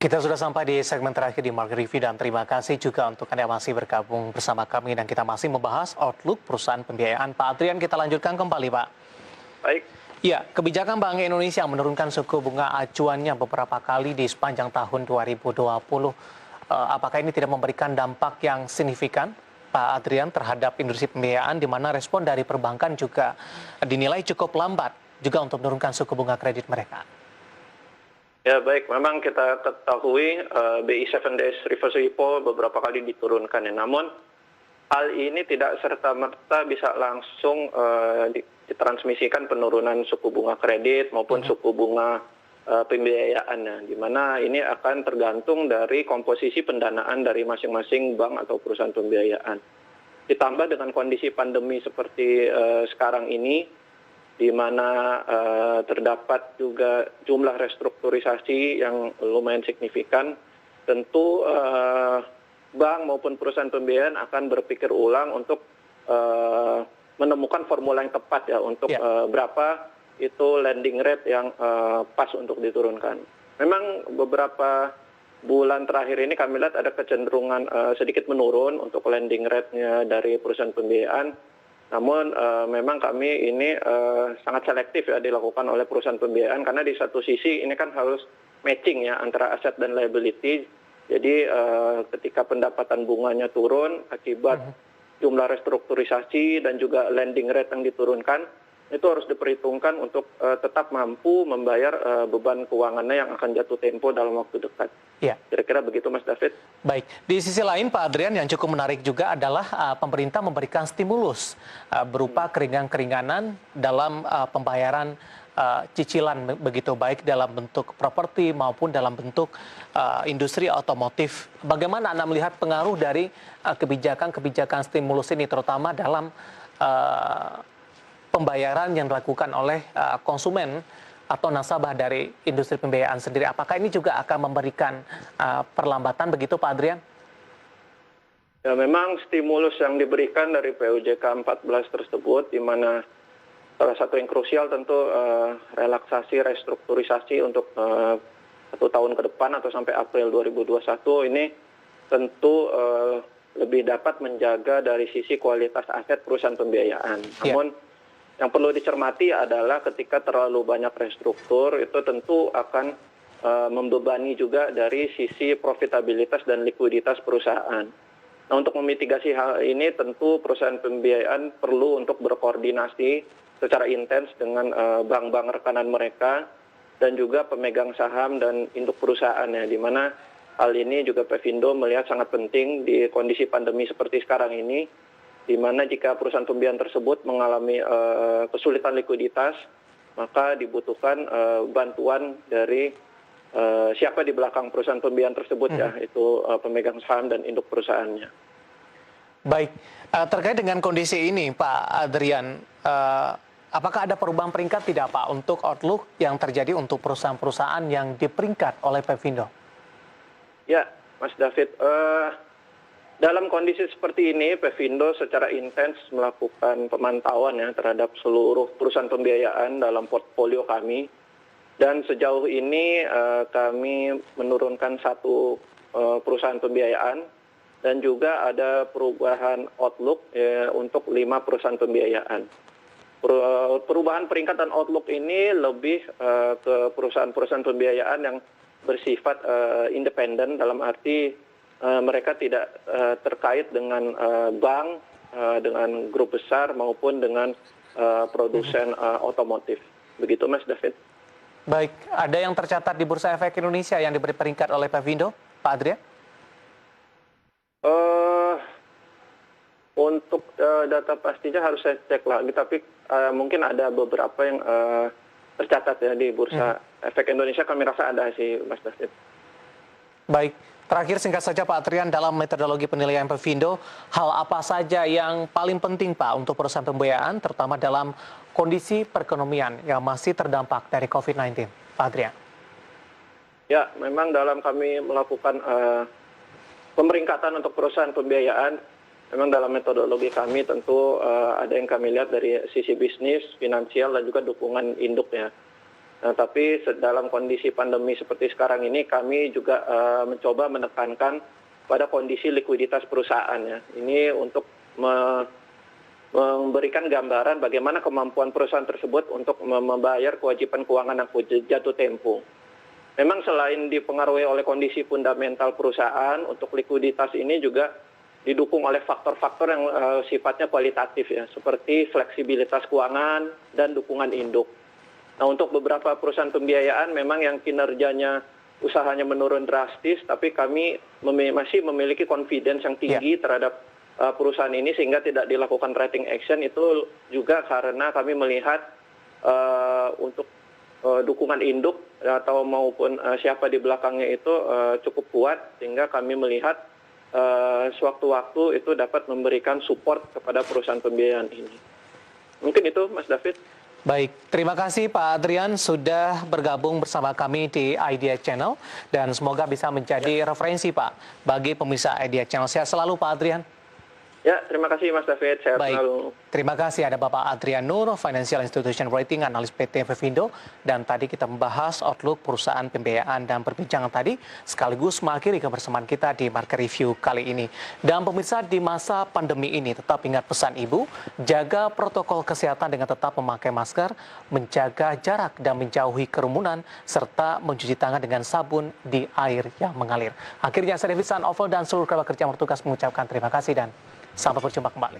Kita sudah sampai di segmen terakhir di Market Review dan terima kasih juga untuk Anda masih bergabung bersama kami dan kita masih membahas outlook perusahaan pembiayaan. Pak Adrian, kita lanjutkan kembali, Pak. Baik, Ya, kebijakan Bank Indonesia menurunkan suku bunga acuannya beberapa kali di sepanjang tahun 2020. Apakah ini tidak memberikan dampak yang signifikan, Pak Adrian, terhadap industri pembiayaan di mana respon dari perbankan juga dinilai cukup lambat juga untuk menurunkan suku bunga kredit mereka? ya baik. Memang kita ketahui BI 7 days reverse repo beberapa kali diturunkan ya. Namun hal ini tidak serta-merta bisa langsung ditransmisikan penurunan suku bunga kredit maupun suku bunga pembiayaannya, di mana ini akan tergantung dari komposisi pendanaan dari masing-masing bank atau perusahaan pembiayaan. Ditambah dengan kondisi pandemi seperti sekarang ini, di mana terdapat juga jumlah restrukturisasi yang lumayan signifikan, tentu bank maupun perusahaan pembiayaan akan berpikir ulang untuk menemukan formula yang tepat ya untuk berapa itu lending rate yang pas untuk diturunkan. Memang beberapa bulan terakhir ini kami lihat ada kecenderungan sedikit menurun untuk lending rate-nya dari perusahaan pembiayaan. Namun memang kami ini sangat selektif ya dilakukan oleh perusahaan pembiayaan karena di satu sisi ini kan harus matching ya antara aset dan liability. Jadi ketika pendapatan bunganya turun akibat jumlah restrukturisasi dan juga lending rate yang diturunkan, itu harus diperhitungkan untuk tetap mampu membayar beban keuangannya yang akan jatuh tempo dalam waktu dekat. Ya. Kira-kira begitu Mas David. Baik, di sisi lain Pak Adrian yang cukup menarik juga adalah pemerintah memberikan stimulus berupa keringanan dalam pembayaran cicilan begitu baik dalam bentuk properti maupun dalam bentuk industri otomotif. Bagaimana Anda melihat pengaruh dari kebijakan-kebijakan stimulus ini terutama dalam pembayaran yang dilakukan oleh konsumen atau nasabah dari industri pembiayaan sendiri? Apakah ini juga akan memberikan perlambatan begitu Pak Adrian? Ya, memang stimulus yang diberikan dari PUJK 14 tersebut, di mana salah satu yang krusial tentu relaksasi restrukturisasi untuk 1 tahun ke depan atau sampai April 2021 ini tentu lebih dapat menjaga dari sisi kualitas aset perusahaan pembiayaan. Namun yang perlu dicermati adalah ketika terlalu banyak restruktur itu tentu akan membebani juga dari sisi profitabilitas dan likuiditas perusahaan. Nah, untuk memitigasi hal ini tentu perusahaan pembiayaan perlu untuk berkoordinasi secara intens dengan bank-bank rekanan mereka dan juga pemegang saham dan induk perusahaannya, di mana hal ini juga Pevindo melihat sangat penting di kondisi pandemi seperti sekarang ini, di mana jika perusahaan pembiayaan tersebut mengalami kesulitan likuiditas, maka dibutuhkan bantuan dari siapa di belakang perusahaan pembiayaan tersebut ya, itu pemegang saham dan induk perusahaannya. Baik, terkait dengan kondisi ini Pak Adrian, apakah ada perubahan peringkat tidak Pak untuk outlook yang terjadi untuk perusahaan-perusahaan yang diperingkat oleh Pevindo? Ya, Mas David, dalam kondisi seperti ini, Pevindo secara intens melakukan pemantauan ya terhadap seluruh perusahaan pembiayaan dalam portfolio kami. Dan sejauh ini kami menurunkan 1 perusahaan pembiayaan dan juga ada perubahan outlook untuk 5 perusahaan pembiayaan. Perubahan peringkat dan outlook ini lebih ke perusahaan-perusahaan pembiayaan yang bersifat independen, dalam arti mereka tidak terkait dengan bank, dengan grup besar maupun dengan produsen otomotif. Begitu Mas David. Baik, ada yang tercatat di Bursa Efek Indonesia yang diberi peringkat oleh Pevindo, Pak Adrian? Untuk data pastinya harus saya cek lagi, tapi mungkin ada beberapa yang tercatat ya di Bursa Efek Indonesia, kami rasa ada sih Mas David. Baik, terakhir singkat saja Pak Adrian, dalam metodologi penilaian Pevindo, hal apa saja yang paling penting Pak untuk perusahaan pembiayaan, terutama dalam kondisi perekonomian yang masih terdampak dari COVID-19, Pak Adrian? Ya, memang dalam kami melakukan pemeringkatan untuk perusahaan pembiayaan, memang dalam metodologi kami tentu ada yang kami lihat dari sisi bisnis, finansial, dan juga dukungan induknya. Nah, tapi dalam kondisi pandemi seperti sekarang ini kami juga mencoba menekankan pada kondisi likuiditas perusahaan ya. Ini untuk memberikan gambaran bagaimana kemampuan perusahaan tersebut untuk membayar kewajiban keuangan yang jatuh tempo. Memang selain dipengaruhi oleh kondisi fundamental perusahaan, untuk likuiditas ini juga didukung oleh faktor-faktor yang sifatnya kualitatif ya, seperti fleksibilitas keuangan dan dukungan induk. Nah, untuk beberapa perusahaan pembiayaan memang yang kinerjanya usahanya menurun drastis, tapi kami masih memiliki confidence yang tinggi terhadap perusahaan ini sehingga tidak dilakukan rating action. Itu juga karena kami melihat untuk dukungan induk atau maupun siapa di belakangnya itu cukup kuat, sehingga kami melihat sewaktu-waktu itu dapat memberikan support kepada perusahaan pembiayaan ini. Mungkin itu, Mas David. Baik, terima kasih Pak Adrian sudah bergabung bersama kami di Idea Channel dan semoga bisa menjadi referensi Pak bagi pemirsa Idea Channel. Sehat selalu Pak Adrian. Ya, terima kasih Mas David. Sehat selalu. Terima kasih ada Bapak Adrian Nur, Financial Institution Rating Analis PT Vivindo. Dan tadi kita membahas outlook perusahaan pembiayaan dan perbincangan tadi sekaligus mengakhiri kebersamaan kita di Market Review kali ini. Dan pemirsa, di masa pandemi ini tetap ingat pesan Ibu, jaga protokol kesehatan dengan tetap memakai masker, menjaga jarak dan menjauhi kerumunan, serta mencuci tangan dengan sabun di air yang mengalir. Akhirnya saya David San Oval dan seluruh kerabat kerja yang bertugas mengucapkan terima kasih dan sampai berjumpa kembali.